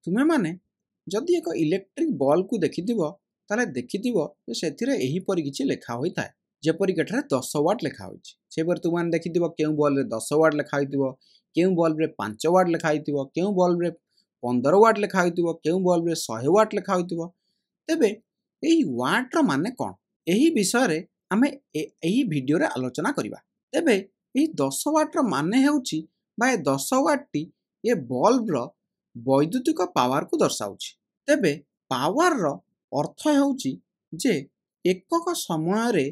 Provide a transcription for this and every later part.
तुमे माने जदि एक इलेक्ट्रिक बल्ब को देखिथिबो ताले देखिथिबो जे सेथिरे एही परि किछि लेखा होई थाए जेपरि केठारे 10 वाट लेखा होइछि सेपर तुम माने देखिथिबो केउ बल्ब रे 10 वाट लेखा होइथिबो केउ बल्ब रे 5 वाट लेखा होइथिबो केउ बल्ब रे 15 वाट लेखा होइथिबो केउ बल्ब रे 100 वाट लेखा होइथिबो तेबे एही वाट रो माने कोन एही विषय रे आमे एही वीडियो रे आलोचना करिबा तेबे एही 10 वाट रो माने हेउछि बा 10 वाट टी ए बल्ब रो वैद्युतिक पावर को दर्शाउछि तेबे पावर रो अर्थ हेउछि जे एकक समय रे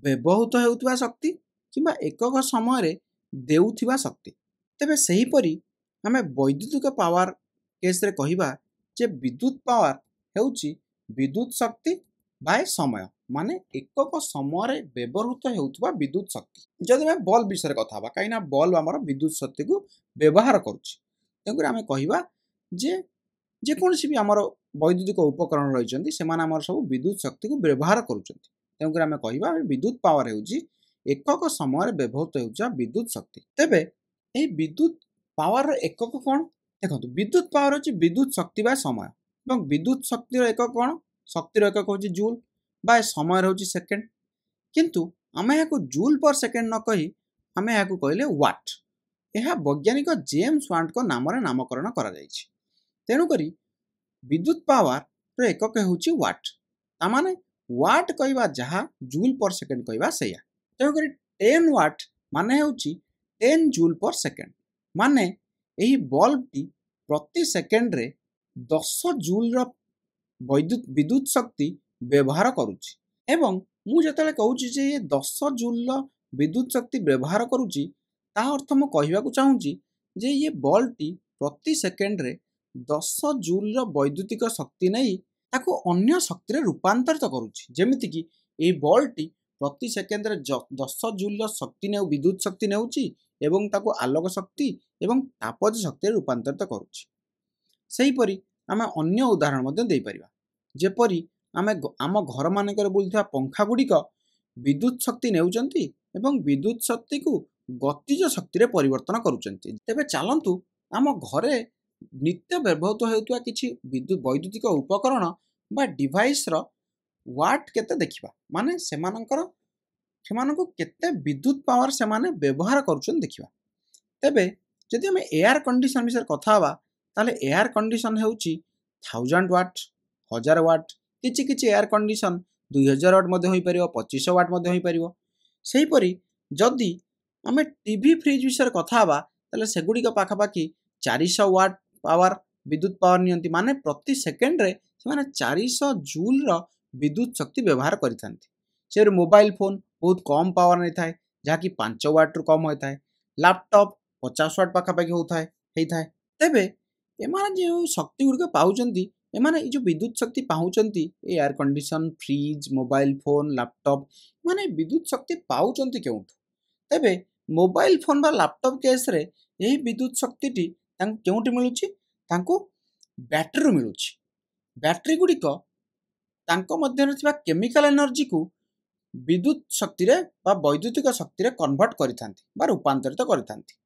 व्यवहृत हेउतबा शक्ति किबा एकक समय रे देउथिबा शक्ति तेबे सही परी आमे वैद्युतिक पावर केस रे कहिबा जे विद्युत पावर हेउछि विद्युत शक्ति बाय समय माने एकक समय रे व्यवहृत हेउतबा विद्युत शक्ति जदि मैं बल्ब विषय कथा बा काइना बल्ब हमर विद्युत शक्ति को व्यवहार करूछि तेकर आमे कहिबा जे कोनसी भी हमर वैद्युतिक उपकरण रहिचंती सेमान हमर सब विद्युत शक्ति को व्यवहार करूचंती तेकर आमे कहिबा विद्युत पावर हेउछि एकक समय रे व्यवहृत हेउचा विद्युत शक्ति तेबे एही विद्युत पावर एकक कोन देखंतु विद्युत पावर होछि विद्युत शक्ति बा समय एवं विद्युत शक्ति रो एकक कोन शक्ति रो एकक होछि जूल बा समय होछि सेकेंड किंतु आमे याको जूल पर सेकेंड न कहि आमे याको कहले वाट एहा वैज्ञानिक जेम्स वाट को नाम रे नामकरण करा जायछि तेनु करी विद्युत पावर रो एकक होछि वाट ता माने वाट कहबा जहा जूल पर सेकेंड कहबा सेया तेनु करी 10 वाट माने होछि 10 जूल पर सेकेंड माने एही बल्ब टी प्रति सेकेंड रे 10 जूल रो विद्युत शक्ति व्यवहार करूछि एवं मु जतले कहूछि जे ये 10 जूल रो विद्युत शक्ति व्यवहार करूछि ता अर्थ मु कहिबा को चाहूछि जे ये बल्ब टी प्रति सेकेंड रे 10 जूल रो वैद्युतिक शक्ति नै ताको अन्य शक्ति रे रूपांतरित करूछि जेमिति कि ए बल्ब टी प्रति सेकेंड रे 10 जूल रो शक्ति ने विद्युत शक्ति नेउछि एवं ताको आलोक शक्ति एवं तापज शक्ति रे रूपांतरित करूछि सही परी आमे अन्य उदाहरण मध्ये देई परिबा जेपरी आमे आम घर मानकर बुलथिबा पंखा गुडिक विद्युत शक्ति नेउचंती एवं विद्युत शक्ति को गतिज शक्ति रे परिवर्तन करूचंती तेबे चालंतु आम घरे नित्य व्यवहृत हेउतबा किछि वैद्युतिक उपकरण बा डिवाइस रो वाट केते देखिबा माने सेमानको केते विद्युत पावर सेमाने व्यवहार करूचन देखिबा तेबे जदि हम एयर कंडीशन विषय कथा हवा ताले एयर कंडीशन हेउची 1000 वाट 1000 वाट किछि एयर कंडीशन 2000 वाट मध्ये होई परियो 2500 वाट मध्ये होई परियो सेही परी जदि हम टीवी फ्रिज विषय कथा हवा ताले सेगुडी का पाखा पाखी 400 वाट पावर विद्युत पावर नियंती माने प्रति सेकेंड रे माने 400 जूल रो विद्युत शक्ति व्यवहार करिथांती से मोबाइल फोन बहुत कम पावर नै थाए जाकी 5 वाट रु कम होय थाए लैपटॉप 50 वाट पाखा पाखी होई थाए तेबे एमाने जे शक्ति गुडको पाउचंती एमाने जो विद्युत शक्ति पाउचंती air condition fridge mobile phone laptop माने विद्युत शक्ति पाउचंती केउठ तेबे मोबाइल फोन बा लैपटॉप केस रे एही विद्युत शक्ति टी तांको केउठी मिलुची तांको बैटरी रु मिलुची बैटरी गुडिको तांको मध्य थिबा केमिकल एनर्जी को विद्युत शक्ति रे बा वैद्युतिक शक्ति रे कन्वर्ट करिथांती बा रूपांतरित करिथांती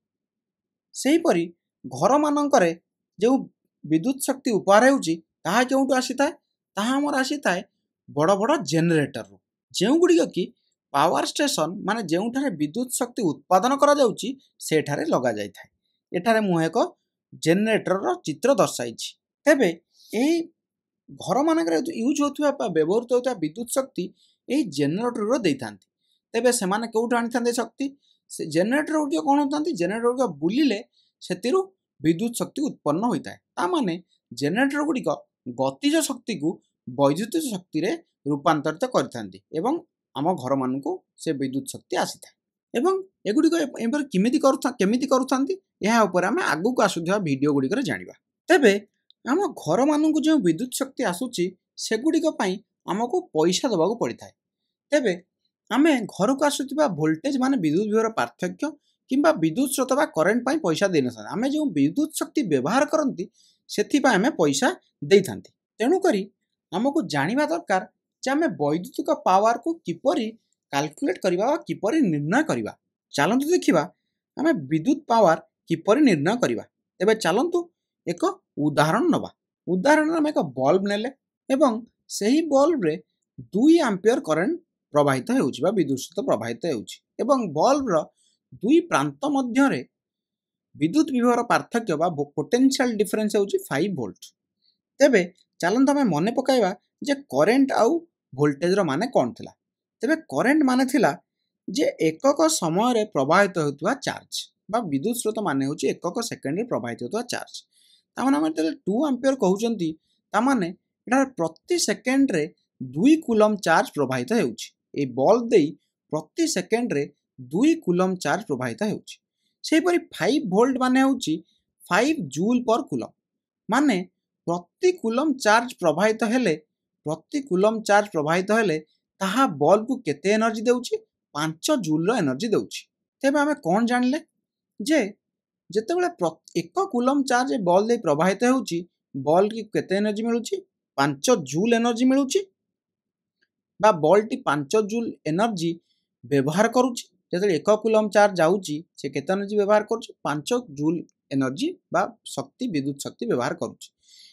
सेही परी घर मानकरे जो विद्युत शक्ति उपहार हेउची ताहा केउठु आसीथाय ताहा हमर आसीथाय बड़ बड़ जेनरेटर रु जेउ गुडिको की पावर स्टेशन माने जेउठारे विद्युत शक्ति उत्पादन करा जाउची सेठारे लगा जाय थाय एठारे मु एको जेनरेटर रो चित्र दर्शाइछि तेबे एही घर मानकरे यूज होतबा व्यवहृत होतबा विद्युत शक्ति एही जेनरेटर रो देइथांती तेबे सेमाने केउठु आनिथांते शक्ति से जेनरेटर गुडिको कोन होतांती जेनरेटर गुडिको बुलिले सेतिरु विद्युत शक्ति उत्पन्न होइताय ता माने जेनरेटर गुडिको गतिज शक्ति को वैद्युतिक शक्ति रे रूपांतरित करथांती एवं आम घर मानकु से विद्युत शक्ति आसीथाय एवं एगुडिको एपर केमिति करूथांती एहा ऊपर आमे आगु को आसुथिबा वीडियो गुडिको रे जानिबा तेबे आम घर मानकु जो विद्युत शक्ति आसुची सेगुडिको पई हमको पैसा दबाको पड़िथाय तेबे आमे घर को आसुथिबा वोल्टेज माने विद्युत विभर पार्थक्य किंबा विद्युत स्रोत बा करंट पई पैसा देना सन आमे जो विद्युत शक्ति व्यवहार करंती सेथि पई आमे पैसा देइथांती तेनु करी हमको जानिबा दरकार जे आमे वैद्युतिक पावर को किपरि कैलकुलेट करिबा वा किपरि निर्णय करिबा चलंतु देखिबा आमे विद्युत पावर किपरि निर्णय करिबा तेबे चलंतु एक उदाहरण नवा उदाहरण आम एक बल्ब नेले एवं सही बल्ब रे 2 एम्पियर करंट प्रवाहित हेउछि बा विद्युत स्रोत प्रवाहित हेउछि एवं बल्ब रो दुई प्रांत मध्य रे विद्युत विभवर पार्थक्य बा पोटेंशियल डिफरेंस हेउछि 5 वोल्ट। तेबे चलंत आमे मने पकाइबा जे करंट आउ वोल्टेज रो माने कोन थिला। तेबे करंट माने थिला जे एकक समय रे प्रवाहित होतुवा चार्ज बा विद्युत स्रोत माने होछि एकक सेकेंड रे प्रवाहित होतुवा चार्ज। तामाने हम 2 एम्पियर कहउचंती तामाने एटा प्रति सेकेंड रे 2 कूलम चार्ज प्रवाहित हेउछि। ए बल्ब देई प्रति सेकेंड रे 2 कूलम चार्ज प्रवाहित हेउछि। सेहि परि 5 वोल्ट माने होछि 5 जूल पर कूलम माने प्रति कूलम चार्ज प्रवाहित हेले ताहा बल्ब को केते एनर्जी देउछि 5 जूल रो एनर्जी देउछि। तेबे हमें कोन जानले जे जेतेबेले 1 कूलम चार्ज बल्ब दे प्रवाहित हेउछि बल्ब की केते एनर्जी मिलुछि 5 जूल एनर्जी मिलुछि बा बल्ब टी 5 जूल एनर्जी व्यवहार करूछि। जेतेबेले 1 कूलम चार्ज जाउछि से केते एनर्जी व्यवहार करूछि 5 जूल एनर्जी बा शक्ति विद्युत शक्ति व्यवहार करूछि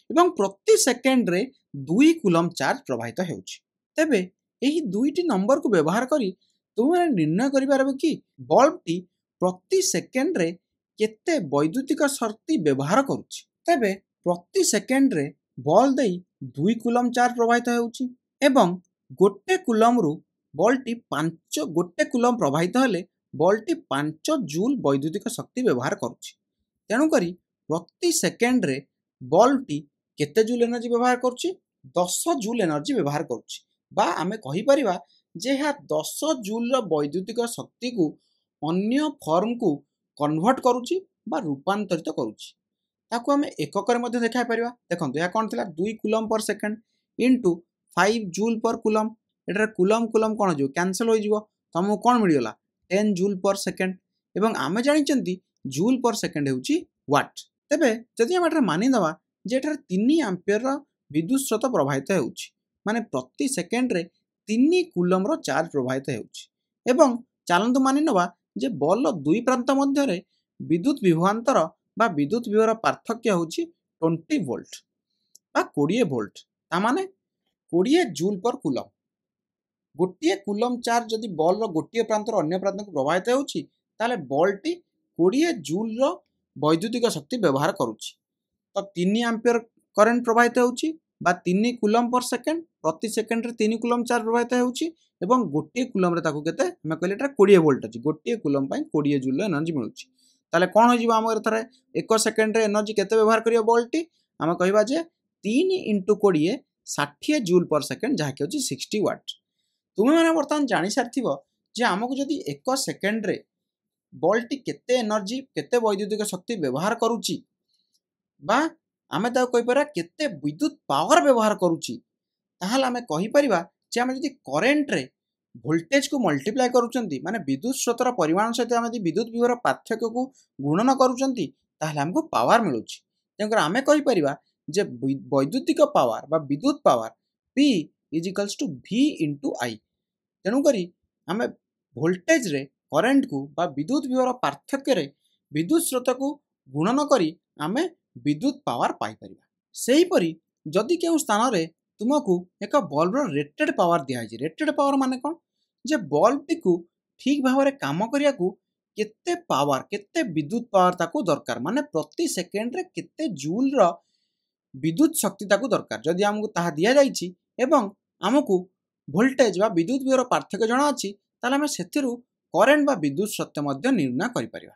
एवं प्रति सेकेंड रे 2 कूलम चार्ज प्रवाहित हेउछि। तेबे एही दुईटी नंबर को व्यवहार करी तुमे निर्णय करि पारबो कि बल्ब टी प्रति सेकेंड रे केते वैद्युतिक शक्ति व्यवहार करूछि। तेबे प्रति सेकेंड रे बल्ब देई 2 कूलम चार्ज प्रवाहित हेउछि एवं गोटे कूलम रु बल्ब टी 5 गोटे कूलम प्रवाहित हेले बल्ब टी 5 जूल वैद्युतिक शक्ति व्यवहार करूछि। तेणु करी प्रति सेकेंड रे बल्ब टी केते जूल एनर्जी व्यवहार करूछि 10 जूल एनर्जी व्यवहार करूछि बा आमे कहि परिबा जे हा 10 जूल रो वैद्युतिक शक्ति को अन्य फॉर्म को कन्वर्ट करूछि बा रूपांतरित करूछि। ताको हमें एकक रे मध्ये देखाइ परिबा। देखंतु या कोन थिला 2 coulomb per second into 5 joule पर कूलम। एटा कूलम कूलम कोन जो कैंसिल होई जिवो तमु कोन मिल गेला 10 जूल पर सेकंड एवं आमे जानिचंती जूल पर सेकंड हेउची वाट। तेबे जदि हम एटा मानि दवा जे एटा 3 एम्पियर रो विद्युत स्रोत प्रवाहित हेउची माने प्रति सेकेंड रे 3 कूलम रो चार्ज प्रवाहित हेउची एवं चालंतु मानि नवा जे बल रो दुई प्रांत मध्य रे विद्युत विभवांतर बा विद्युत विभवर पार्थक्य होछि 20 वोल्ट बा 20 वोल्ट ता माने 20 जूल पर कूलम। गोटिए कूलम चार्ज जदि बल रो गोटिए प्रांत रो अन्य प्रांत को प्रवाहित होछि ताले बल टी 20 जूल रो वैद्युतिक शक्ति व्यवहार करूछि। तो 3 एम्पियर करंट प्रवाहित होछि बा 3 कूलम पर सेकंड प्रति सेकंड रे 3 कूलम चार्ज प्रवाहित होछि एवं गोटिए कूलम रे ताको केते हम कहले एटा 20 वोल्ट अछि गोटिए कूलम पई 20 जूल एनर्जी मिलुछि। ताले कोन हो जिवो हमर थरे 1 सेकंड रे एनर्जी केते व्यवहार करियो बल्ब टी हम कहबा जे 3 * 20 60 जूल पर सेकंड जहा कि होछि 60 वाट। तुमे माने वर्तमान जानि सारथिबो जे हमकु जदि 1 सेकंड रे बल्ब टी केते एनर्जी केते वैद्युतिक शक्ति व्यवहार करूछि बा आमे ता कहि परा केते विद्युत पावर व्यवहार करूछि ताहाल आमे कहि परिबा जे आमे जदि करंट रे वोल्टेज को मल्टीप्लाई करूचंती माने विद्युत स्रोतर परिमाण सहित आमे जदि विद्युत विभवर पार्थक्य को गुणन करूचंती ताहाले हमको पावर मिलुछि। तेकर आमे कहि परिबा जे वैद्युतिक पावर बा विद्युत पावर P = V * I। तेनु करी आमे वोल्टेज रे करंट को बा विद्युत विभवर पार्थक्य रे विद्युत स्रोत को गुणन करी आमे विद्युत पावर पाई परिबा। सेही परी जदि केउ स्थान रे तुमको एक बल्ब रो रेटेड पावर दिया है। रेटेड पावर माने कोन जे बल्ब टी को ठीक भाव रे काम करिया को केते पावर केते विद्युत पावर ताको दरकार माने प्रति सेकेंड रे केते जूल रो विद्युत शक्ति ताको दरकार। जदि हमको ताहा दिया जाइछि एवं हमको वोल्टेज बा विद्युत विभवर पार्थक्य जणा अछि ताले हम सेथिरु करंट बा विद्युत शक्ति मध्ये निर्णय करि परिबा।